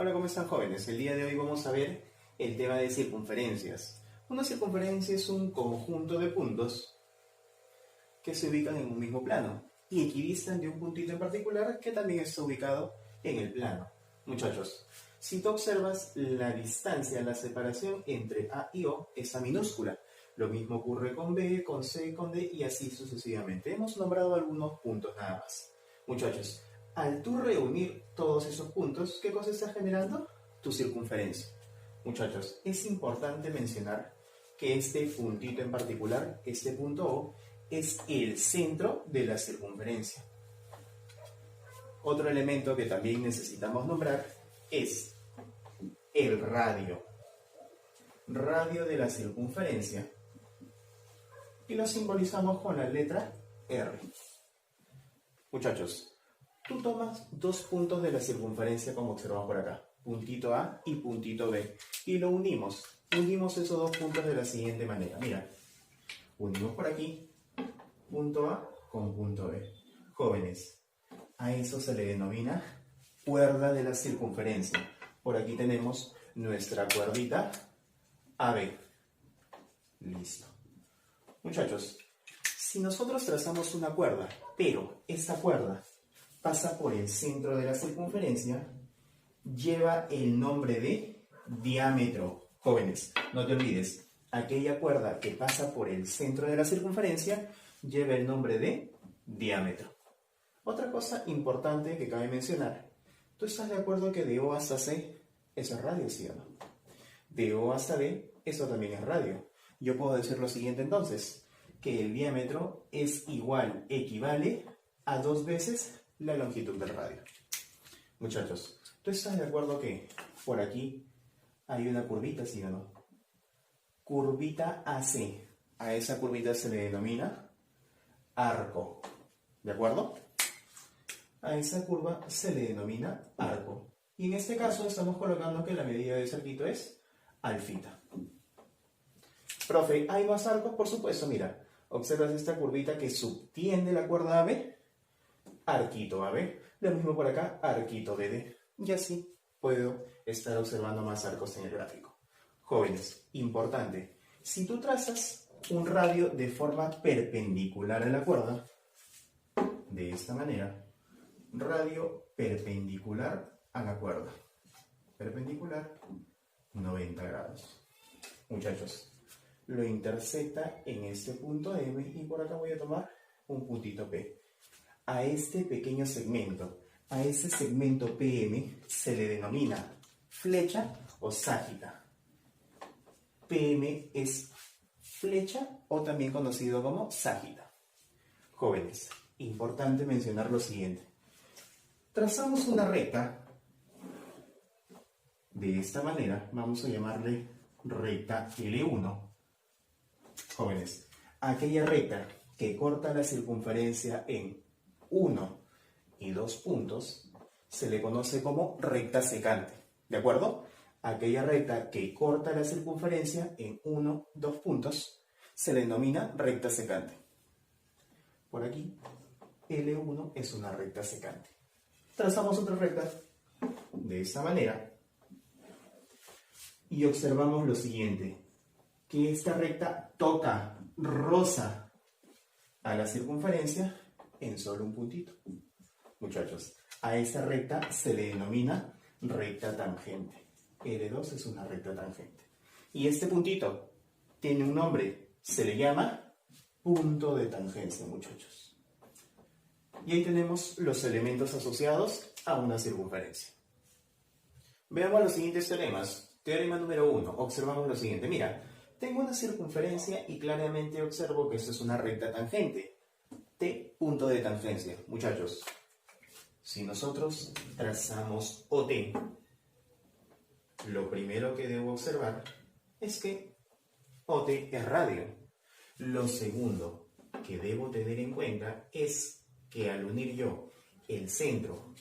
Hola, ¿cómo están, jóvenes? El día de hoy vamos a ver el tema de circunferencias. Una circunferencia es un conjunto de puntos que se ubican en un mismo plano y equidistan de un puntito en particular que también está ubicado en el plano. Muchachos, si tú observas la distancia, la separación entre A y O está minúscula. Lo mismo ocurre con B, con C, con D y así sucesivamente. Hemos nombrado algunos puntos nada más. Muchachos, al tú reunir todos esos puntos, ¿qué cosa está generando? Tu circunferencia. Muchachos, es importante mencionar que este puntito en particular, este punto O, es el centro de la circunferencia. Otro elemento que también necesitamos nombrar es el radio. Radio de la circunferencia. Y lo simbolizamos con la letra R. Muchachos, tú tomas dos puntos de la circunferencia como observamos por acá, puntito A y puntito B, y lo unimos. Unimos esos dos puntos de la siguiente manera. Mira, unimos por aquí punto A con punto B. Jóvenes, a eso se le denomina cuerda de la circunferencia. Por aquí tenemos nuestra cuerdita AB. Listo. Muchachos, si nosotros trazamos una cuerda, pero esta cuerda pasa por el centro de la circunferencia, lleva el nombre de diámetro. Jóvenes, no te olvides, aquella cuerda que pasa por el centro de la circunferencia lleva el nombre de diámetro. Otra cosa importante que cabe mencionar, ¿tú estás de acuerdo que de O hasta C eso es radio, sí o no? De O hasta D, eso también es radio. Yo puedo decir lo siguiente entonces, que el diámetro es igual, equivale a 2 veces la longitud del radio. Muchachos, ¿tú estás de acuerdo que por aquí hay una curvita, sí o no? Curvita AC. A esa curvita se le denomina arco. ¿De acuerdo? A esa curva se le denomina arco. Y en este caso estamos colocando que la medida de ese arquito es alfita. Profe, ¿hay más arcos? Por supuesto, mira. Observas esta curvita que subtiende la cuerda AB. Arquito AB. Lo mismo por acá, arquito BD. Y así puedo estar observando más arcos en el gráfico. Jóvenes, importante. Si tú trazas un radio de forma perpendicular a la cuerda, de esta manera, radio perpendicular a la cuerda. Perpendicular, 90 grados. Muchachos, lo intersecta en este punto M y por acá voy a tomar un puntito P. A este pequeño segmento, a ese segmento PM se le denomina flecha o ságita. PM es flecha o también conocido como ságita. Jóvenes, importante mencionar lo siguiente. Trazamos una recta de esta manera, vamos a llamarle recta L1. Jóvenes, aquella recta que corta la circunferencia en 1 y 2 puntos se le conoce como recta secante. ¿De acuerdo? Aquella recta que corta la circunferencia en 1, 2 puntos se le denomina recta secante. Por aquí, L1 es una recta secante. Trazamos otra recta de esta manera y observamos lo siguiente, que esta recta toca, roza a la circunferencia en solo un puntito. Muchachos, a esta recta se le denomina recta tangente. L2 es una recta tangente. Y este puntito tiene un nombre, se le llama punto de tangencia, muchachos. Y ahí tenemos los elementos asociados a una circunferencia. Veamos los siguientes teoremas. Teorema número 1. Observamos lo siguiente. Mira, tengo una circunferencia y claramente observo que esto es una recta tangente. T, punto de tangencia. Muchachos, si nosotros trazamos OT, lo primero que debo observar es que OT es radio. Lo segundo que debo tener en cuenta es que al unir yo el centro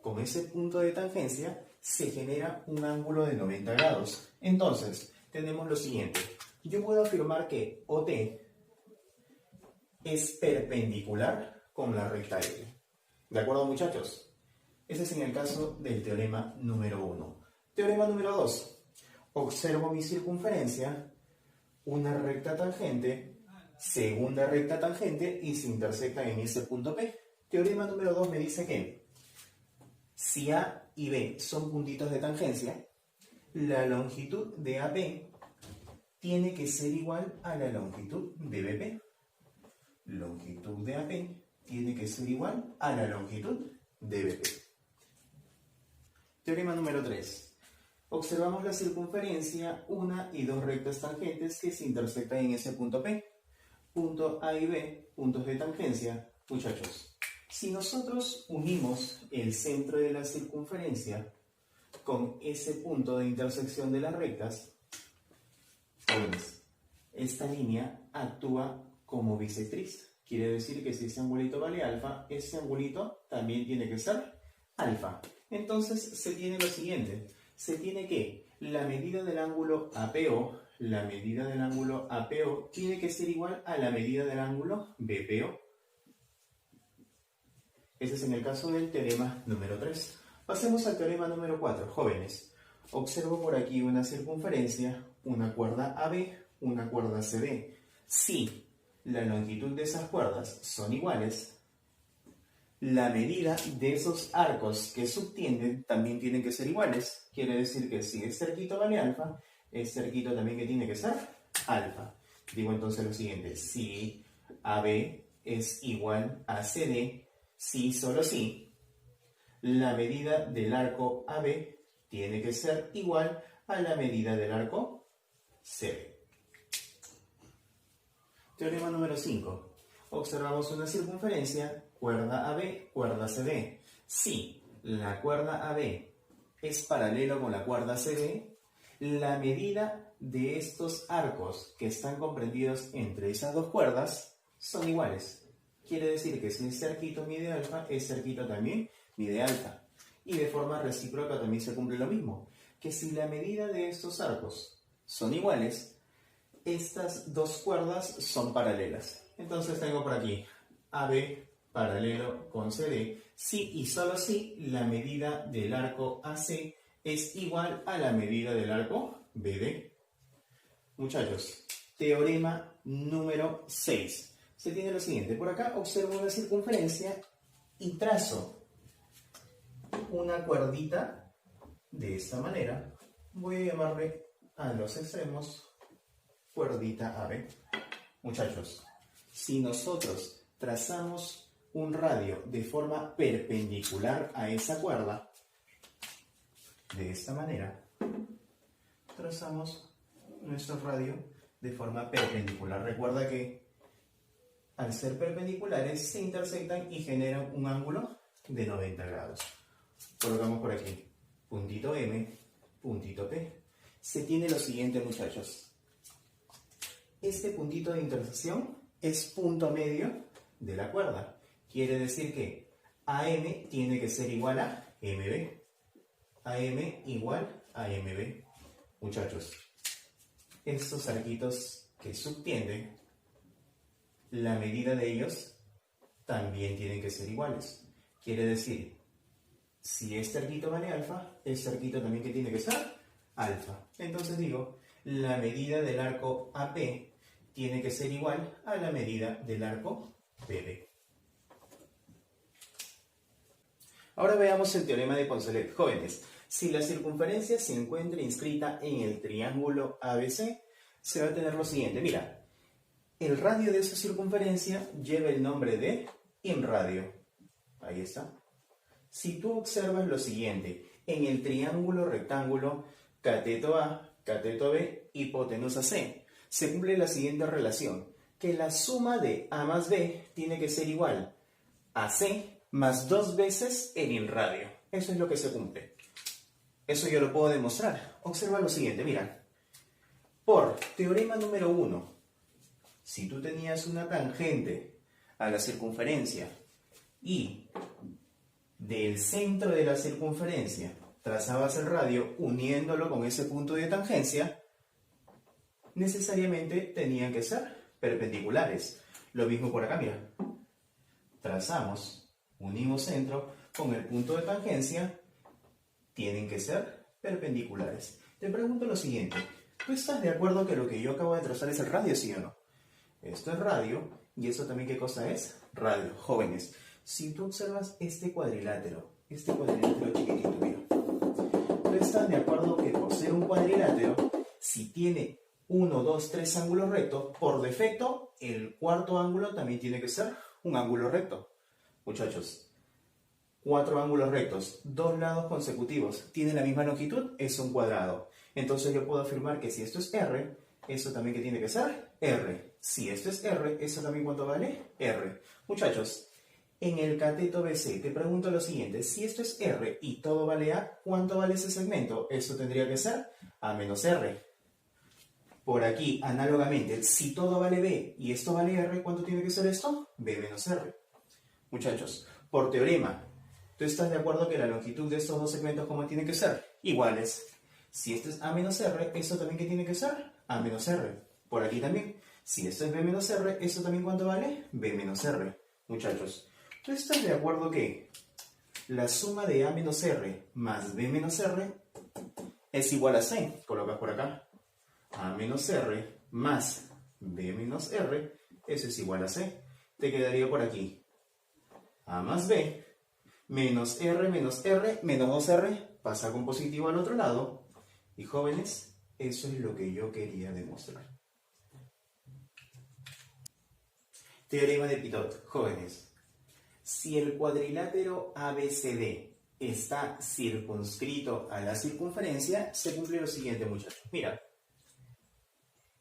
con ese punto de tangencia, se genera un ángulo de 90 grados. Entonces, tenemos lo siguiente. Yo puedo afirmar que OT es perpendicular con la recta L. ¿De acuerdo, muchachos? Ese es en el caso del teorema número 1. Teorema número 2. Observo mi circunferencia, una recta tangente, segunda recta tangente y se intersectan en ese punto P. Teorema número 2 me dice que si A y B son puntitos de tangencia, la longitud de AB tiene que ser igual a la longitud de BP. Longitud de AB tiene que ser igual a la longitud de BP. Teorema número 3. Observamos la circunferencia, una y dos rectas tangentes que se intersectan en ese punto P. Punto A y B, puntos de tangencia. Muchachos, si nosotros unimos el centro de la circunferencia con ese punto de intersección de las rectas, pues esta línea actúa como bisectriz. Quiere decir que si ese angulito vale alfa, ese angulito también tiene que ser alfa. Entonces se tiene lo siguiente. Se tiene que la medida del ángulo APO, tiene que ser igual a la medida del ángulo BPO. Ese es en el caso del teorema número 3. Pasemos al teorema número 4. Jóvenes, observo por aquí una circunferencia, una cuerda AB, una cuerda CD. Si la longitud de esas cuerdas son iguales, la medida de esos arcos que subtienden también tienen que ser iguales. Quiere decir que si es cerquito vale alfa, es cerquito también que tiene que ser alfa. Digo entonces lo siguiente, si AB es igual a CD, si solo si, la medida del arco AB tiene que ser igual a la medida del arco CD. Teorema número 5. Observamos una circunferencia, cuerda AB, cuerda CD. Si la cuerda AB es paralelo con la cuerda CD, la medida de estos arcos que están comprendidos entre esas dos cuerdas son iguales. Quiere decir que si es cerquito mide alfa, es cerquito también mide alfa. Y de forma recíproca también se cumple lo mismo, que si la medida de estos arcos son iguales, estas dos cuerdas son paralelas. Entonces tengo por aquí AB paralelo con CD. Si y solo si la medida del arco AC es igual a la medida del arco BD. Muchachos, teorema número 6. Se tiene lo siguiente. Por acá observo una circunferencia y trazo una cuerdita de esta manera. Voy a llamarle a los extremos cuerdita AB. Muchachos, si nosotros trazamos un radio de forma perpendicular a esa cuerda, de esta manera, trazamos nuestro radio de forma perpendicular. Recuerda que al ser perpendiculares se intersectan y generan un ángulo de 90 grados. Colocamos por aquí puntito M, puntito P. Se tiene lo siguiente, muchachos. Este puntito de intersección es punto medio de la cuerda. Quiere decir que AM tiene que ser igual a MB. AM igual a MB. Muchachos, estos arquitos que subtienden, la medida de ellos también tienen que ser iguales. Quiere decir, si este arquito vale alfa, este arquito también que tiene que ser alfa. Entonces digo, la medida del arco AP tiene que ser igual a la medida del arco BD. Ahora veamos el teorema de Poncelet. Jóvenes, si la circunferencia se encuentra inscrita en el triángulo ABC, se va a tener lo siguiente. Mira, el radio de esa circunferencia lleva el nombre de inradio. Ahí está. Si tú observas lo siguiente, en el triángulo rectángulo cateto A, cateto B, hipotenusa C, se cumple la siguiente relación, que la suma de A más B tiene que ser igual a C más 2 veces el inradio. Eso es lo que se cumple. Eso yo lo puedo demostrar. Observa lo siguiente, mira. Por teorema número 1, si tú tenías una tangente a la circunferencia y del centro de la circunferencia trazabas el radio uniéndolo con ese punto de tangencia, necesariamente tenían que ser perpendiculares. Lo mismo por acá, mira. Trazamos, unimos centro, con el punto de tangencia tienen que ser perpendiculares. Te pregunto lo siguiente, ¿tú estás de acuerdo que lo que yo acabo de trazar es el radio, sí o no? Esto es radio, y eso también, ¿qué cosa es? Radio. Jóvenes, si tú observas este cuadrilátero chiquitito, mira, ¿tú estás de acuerdo que por ser un cuadrilátero, si tiene 1, 2, 3 ángulos rectos, por defecto, el cuarto ángulo también tiene que ser un ángulo recto? Muchachos, 4 ángulos rectos, 2 lados consecutivos, ¿tienen la misma longitud? Es un cuadrado. Entonces yo puedo afirmar que si esto es R, eso también que tiene que ser R. Si esto es R, ¿eso también cuánto vale? R. Muchachos, en el cateto BC te pregunto lo siguiente, si esto es R y todo vale A, ¿cuánto vale ese segmento? Eso tendría que ser A menos R. Por aquí, análogamente, si todo vale B y esto vale R, ¿cuánto tiene que ser esto? B menos R. Muchachos, por teorema, ¿tú estás de acuerdo que la longitud de estos dos segmentos cómo tiene que ser? Iguales. Si esto es A menos R, ¿eso también qué tiene que ser? A menos R. Por aquí también. Si esto es B menos R, ¿eso también cuánto vale? B menos R. Muchachos, ¿tú estás de acuerdo que la suma de A menos R más B menos R es igual a C? Colocas por acá. A menos R más B menos R, eso es igual a C. Te quedaría por aquí A más B menos R menos 2R pasa con positivo al otro lado. Y jóvenes, eso es lo que yo quería demostrar. Teorema de Pitot. Jóvenes, si el cuadrilátero ABCD está circunscrito a la circunferencia, se cumple lo siguiente, muchachos. Mira,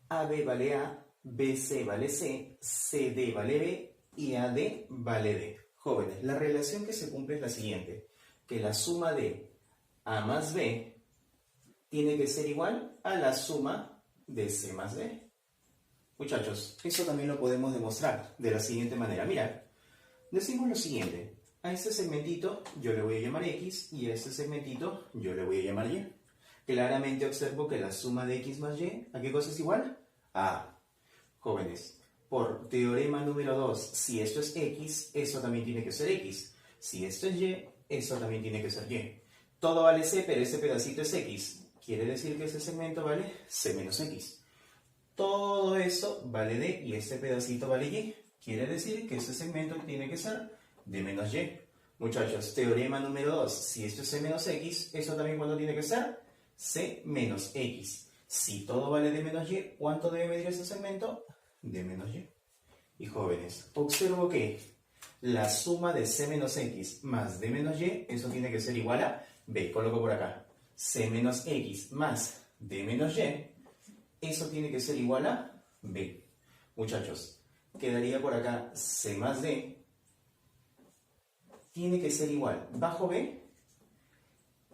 AB vale A, BC vale C, CD vale B y AD vale D. Jóvenes, la relación que se cumple es la siguiente, que la suma de A más B tiene que ser igual a la suma de C más D. Muchachos, eso también lo podemos demostrar de la siguiente manera. Mira, decimos lo siguiente, a este segmentito yo le voy a llamar X y a este segmentito yo le voy a llamar Y. Claramente observo que la suma de X más Y, ¿a qué cosa es igual? A. Jóvenes, por teorema número 2, si esto es X, eso también tiene que ser X. Si esto es Y, eso también tiene que ser Y. Todo vale C, pero ese pedacito es X. Quiere decir que ese segmento vale C menos X. Todo eso vale D y este pedacito vale Y. Quiere decir que ese segmento tiene que ser D menos Y. Muchachos, teorema número 2. Si esto es C menos X, eso también ¿cuánto tiene que ser? C menos X. Si todo vale D menos Y, ¿cuánto debe medir ese segmento? D menos Y. Y jóvenes, observo que la suma de C menos X más D menos Y, eso tiene que ser igual a B. Coloco por acá. C menos X más D menos Y, eso tiene que ser igual a B. Muchachos, quedaría por acá C más D, tiene que ser igual, bajo B,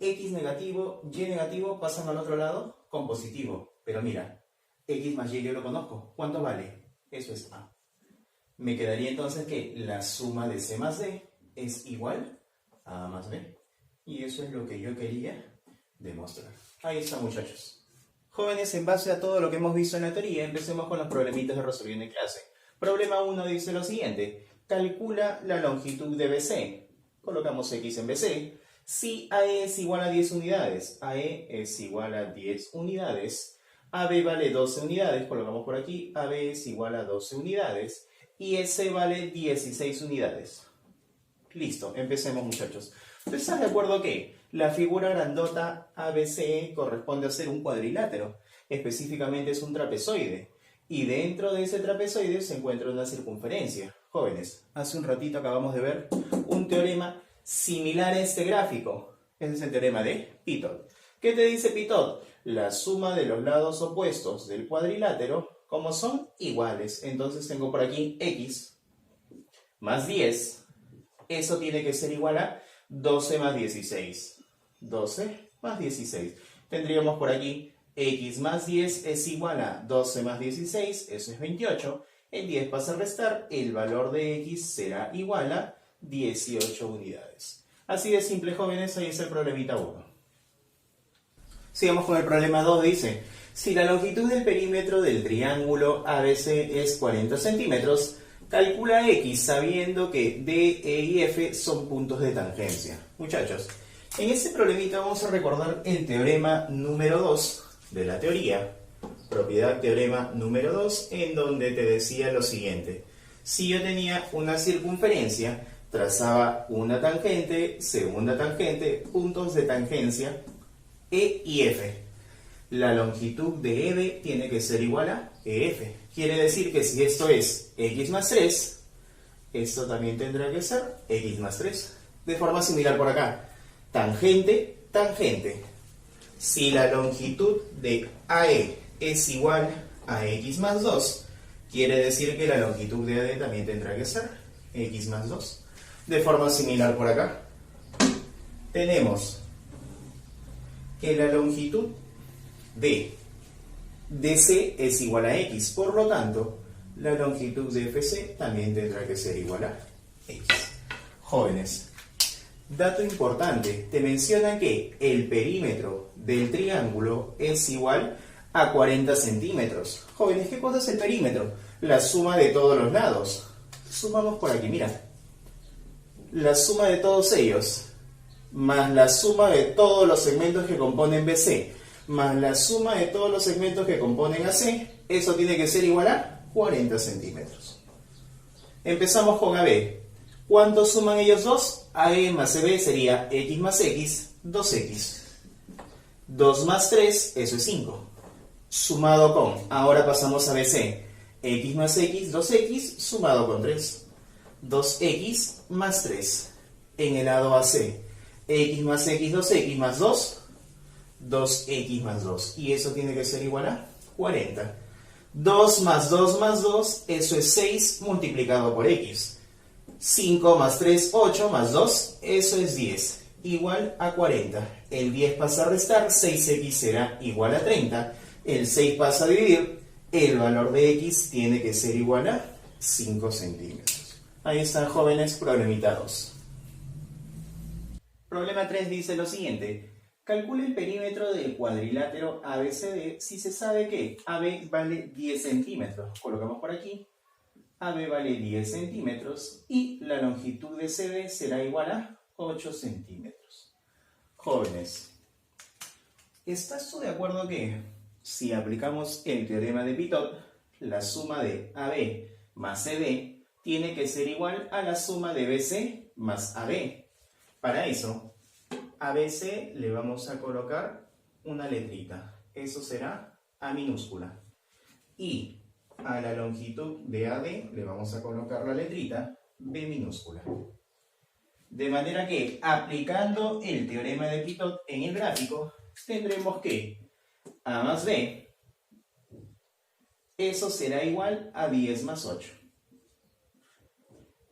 X negativo, Y negativo pasan al otro lado con positivo. Pero mira, X más Y yo lo conozco. ¿Cuánto vale? Eso es A. Me quedaría entonces que la suma de C más D es igual a A más B. Y eso es lo que yo quería demostrar. Ahí está, muchachos. Jóvenes, en base a todo lo que hemos visto en la teoría, empecemos con los problemitas de resolución en clase. Problema 1 dice lo siguiente. Calcula la longitud de BC. Colocamos X en BC. Si AE es igual a 10 unidades, AE es igual a 10 unidades, AB vale 12 unidades, colocamos por aquí, AB es igual a 12 unidades, y S vale 16 unidades. Listo, empecemos, muchachos. ¿Estás de acuerdo que la figura grandota ABC corresponde a ser un cuadrilátero? Específicamente es un trapezoide. Y dentro de ese trapezoide se encuentra una circunferencia. Jóvenes, hace un ratito acabamos de ver un teorema similar a este gráfico. Ese es el teorema de Pitot. ¿Qué te dice Pitot? La suma de los lados opuestos del cuadrilátero, como son iguales. Entonces tengo por aquí X más 10. Eso tiene que ser igual a 12 más 16. 12 más 16. Tendríamos por aquí X más 10 es igual a 12 más 16, eso es 28. El 10 pasa a restar, el valor de X será igual a 18 unidades. Así de simple, jóvenes, ahí es el problemita 1. Sigamos con el problema 2, dice, si la longitud del perímetro del triángulo ABC es 40 centímetros, Calcula X sabiendo que D, E y F son puntos de tangencia. Muchachos, en este problemita vamos a recordar el teorema número 2 de la teoría. Propiedad teorema número 2, en donde te decía lo siguiente. Si yo tenía una circunferencia, trazaba una tangente, segunda tangente, puntos de tangencia E y F. La longitud de EB tiene que ser igual a EF. Quiere decir que si esto es X más 3, esto también tendrá que ser X más 3. De forma similar por acá. Tangente, tangente. Si la longitud de AE es igual a X más 2, quiere decir que la longitud de AD también tendrá que ser X más 2. De forma similar por acá. Tenemos que la longitud de DC es igual a X. Por lo tanto, la longitud de FC también tendrá que ser igual a X. Jóvenes, dato importante. Te mencionan que el perímetro del triángulo es igual a 40 centímetros. Jóvenes, ¿qué cosa es el perímetro? La suma de todos los lados. Sumamos por aquí, mira. La suma de todos ellos, más la suma de todos los segmentos que componen BC, más la suma de todos los segmentos que componen AC, eso tiene que ser igual a 40 centímetros. Empezamos con AB. ¿Cuánto suman ellos dos? AE más EB sería X más X, 2X. 2 más 3, eso es 5. Sumado con, ahora pasamos a BC, X más X, 2X, sumado con 3. 2X más 3. En el lado AC, X más X, 2X más 2, 2X más 2. Y eso tiene que ser igual a 40. 2 más 2 más 2, eso es 6 multiplicado por X. 5 más 3, 8 más 2, eso es 10. Igual a 40. El 10 pasa a restar, 6X será igual a 30. El 6 pasa a dividir, el valor de X tiene que ser igual a 5 centímetros. Ahí están, jóvenes, problemita 2. Problema 3 dice lo siguiente. Calcule el perímetro del cuadrilátero ABCD si se sabe que AB vale 10 centímetros. Colocamos por aquí. AB vale 10 centímetros y la longitud de CD será igual a 8 centímetros. Jóvenes, ¿estás tú de acuerdo que si aplicamos el teorema de Pitot, la suma de AB más CD tiene que ser igual a la suma de BC más AB? Para eso, a BC le vamos a colocar una letrita. Eso será A minúscula. Y a la longitud de AD le vamos a colocar la letrita B minúscula. De manera que, aplicando el teorema de Pitot en el gráfico, tendremos que A más B, eso será igual a 10 más 8.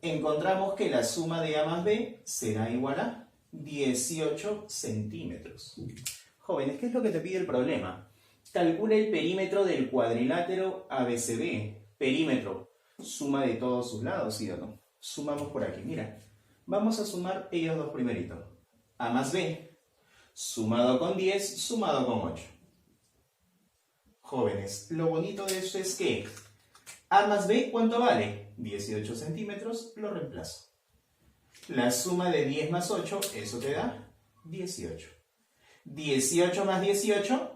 Encontramos que la suma de A más B será igual a 18 centímetros. Jóvenes, ¿qué es lo que te pide el problema? Calcula el perímetro del cuadrilátero ABCD. Perímetro, suma de todos sus lados, ¿sí o no? Sumamos por aquí, mira. Vamos a sumar ellos dos primeritos. A más B, sumado con 10, sumado con 8. Jóvenes, lo bonito de esto es que A más B, ¿cuánto vale? 18 centímetros, lo reemplazo. La suma de 10 más 8, eso te da 18. 18 más 18,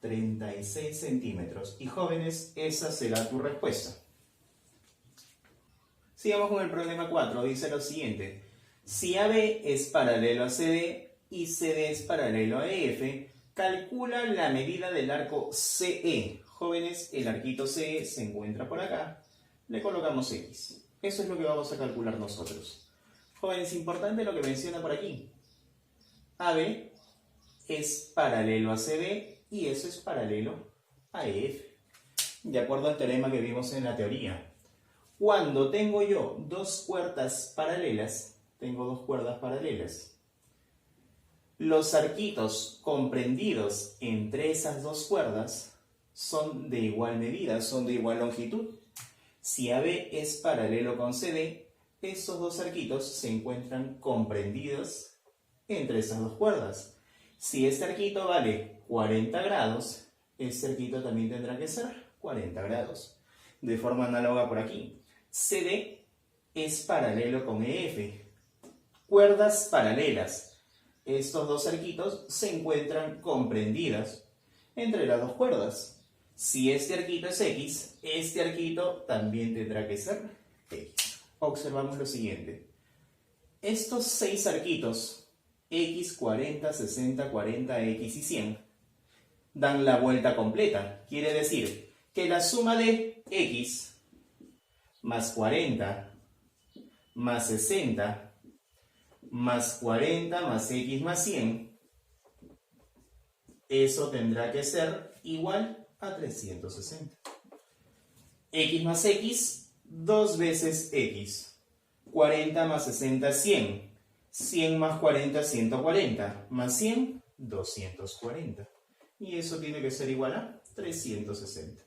36 centímetros. Y jóvenes, esa será tu respuesta. Sigamos con el problema 4. Dice lo siguiente. Si AB es paralelo a CD y CD es paralelo a EF, calcula la medida del arco CE. Jóvenes, el arquito CE se encuentra por acá. Le colocamos X. Eso es lo que vamos a calcular nosotros. Jóvenes, importante lo que menciona por aquí. AB es paralelo a CD y eso es paralelo a EF. De acuerdo al teorema que vimos en la teoría. Cuando tengo yo dos cuerdas paralelas, los arquitos comprendidos entre esas dos cuerdas son de igual medida, son de igual longitud. Si AB es paralelo con CD, estos dos arquitos se encuentran comprendidos entre esas dos cuerdas. Si este arquito vale 40 grados, este arquito también tendrá que ser 40 grados. De forma análoga por aquí. CD es paralelo con EF. Cuerdas paralelas. Estos dos arquitos se encuentran comprendidas entre las dos cuerdas. Si este arquito es X, este arquito también tendrá que ser X. Observamos lo siguiente. Estos 6 arquitos, X, 40, 60, 40, X y 100, dan la vuelta completa. Quiere decir que la suma de X más 40 más 60 más 40 más X más 100, eso tendrá que ser igual a 360. X más X, 2 veces X. 40 más 60, 100. 100 más 40, 140. Más 100, 240. Y eso tiene que ser igual a 360.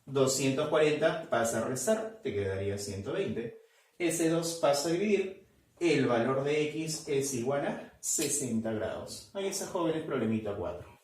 240 pasa a restar, te quedaría 120. Ese 2 pasa a dividir. El valor de X es igual a 60 grados. Ahí está, jóvenes, problemita 4.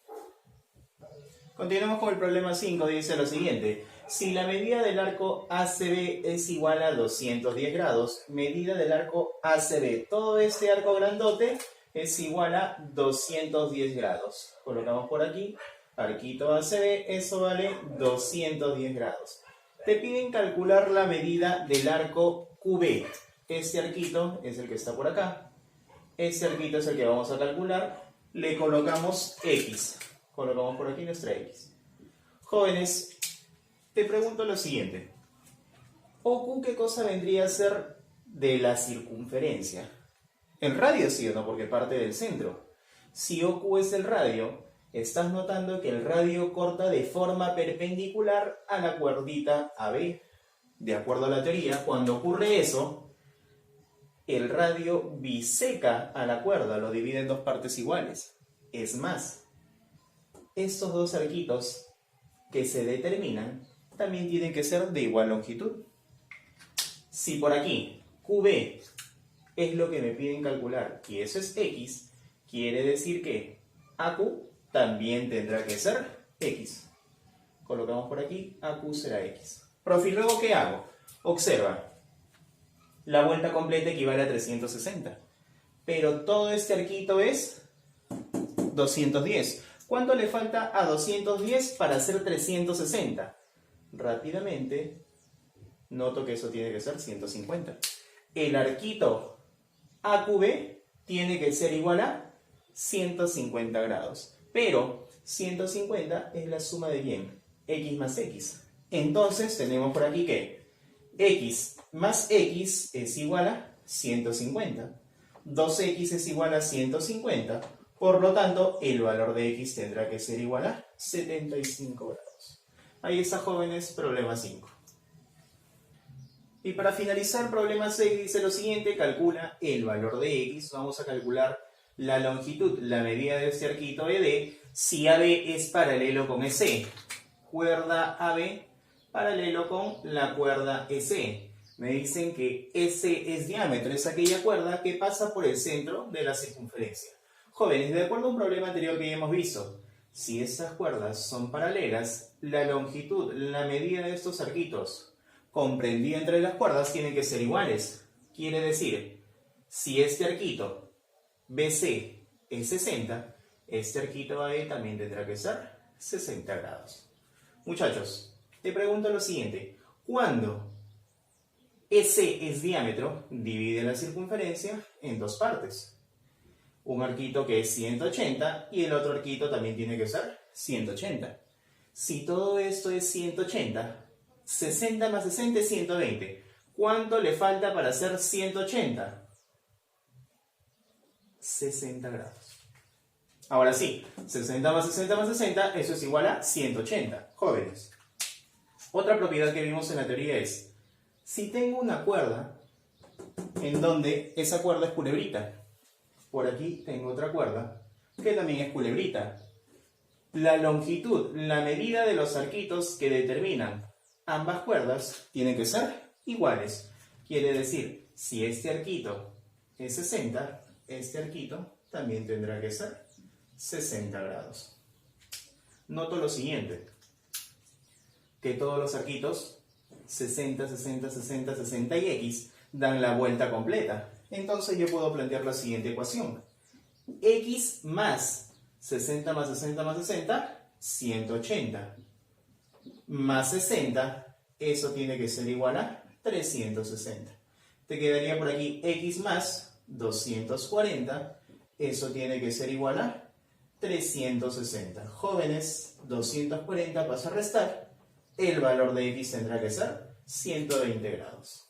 Continuamos con el problema 5. Dice lo siguiente. Si la medida del arco ACB es igual a 210 grados, medida del arco ACB, todo este arco grandote es igual a 210 grados. Colocamos por aquí, arquito ACB, eso vale 210 grados. Te piden calcular la medida del arco QB. Este arquito es el que está por acá. Este arquito es el que vamos a calcular. Le colocamos X. Colocamos por aquí nuestra X. Jóvenes, te pregunto lo siguiente. ¿OQ qué cosa vendría a ser de la circunferencia? El radio, ¿sí o no? Porque parte del centro. Si OQ es el radio, estás notando que el radio corta de forma perpendicular a la cuerdita AB. De acuerdo a la teoría, cuando ocurre eso, el radio biseca a la cuerda, lo divide en dos partes iguales. Es más, estos dos arquitos que se determinan también tienen que ser de igual longitud. Si por aquí QB es lo que me piden calcular y eso es X, quiere decir que AQ también tendrá que ser X. Colocamos por aquí, AQ será X. Profe, ¿luego qué hago? Observa. La vuelta completa equivale a 360. Pero todo este arquito es 210. ¿Cuánto le falta a 210 para hacer 360? Rápidamente, noto que eso tiene que ser 150. El arquito AQB tiene que ser igual a 150 grados. Pero 150 es la suma de ¿quién? X más X. Entonces tenemos por aquí que X más X es igual a 150. 2X es igual a 150. Por lo tanto, el valor de X tendrá que ser igual a 75 grados. Ahí está, jóvenes, problema 5. Y para finalizar, problema 6 dice lo siguiente. Calcula el valor de X. Vamos a calcular la longitud, la medida de este arquito ED, si AB es paralelo con EC. Cuerda AB paralelo con la cuerda EC. Me dicen que EC es diámetro, es aquella cuerda que pasa por el centro de la circunferencia. Jóvenes, de acuerdo a un problema anterior que ya hemos visto, si estas cuerdas son paralelas, la longitud, la medida de estos arquitos comprendida entre las cuerdas tienen que ser iguales. Quiere decir, si este arquito BC es 60, este arquito AB también tendrá que ser 60 grados. Muchachos, te pregunto lo siguiente. ¿Cuándo EC es diámetro? Divide la circunferencia en dos partes. Un arquito que es 180 y el otro arquito también tiene que ser 180. Si todo esto es 180, 60 más 60 es 120. ¿Cuánto le falta para hacer 180? 60 grados. Ahora sí, 60 más 60 más 60, eso es igual a 180. Jóvenes, otra propiedad que vimos en la teoría es, si tengo una cuerda en donde esa cuerda es culebrita, por aquí tengo otra cuerda que también es culebrita, la longitud, la medida de los arquitos que determinan ambas cuerdas tienen que ser iguales. Quiere decir, si este arquito es 60, este arquito también tendrá que ser 60 grados. Noto lo siguiente, que todos los arquitos 60, 60, 60, 60 y x dan la vuelta completa. Entonces yo puedo plantear la siguiente ecuación. X más 60 más 60 más 60, 180. Más 60, eso tiene que ser igual a 360. Te quedaría por aquí x más 240, eso tiene que ser igual a 360. Jóvenes, 240 pasa a restar, el valor de x tendrá que ser 120 grados.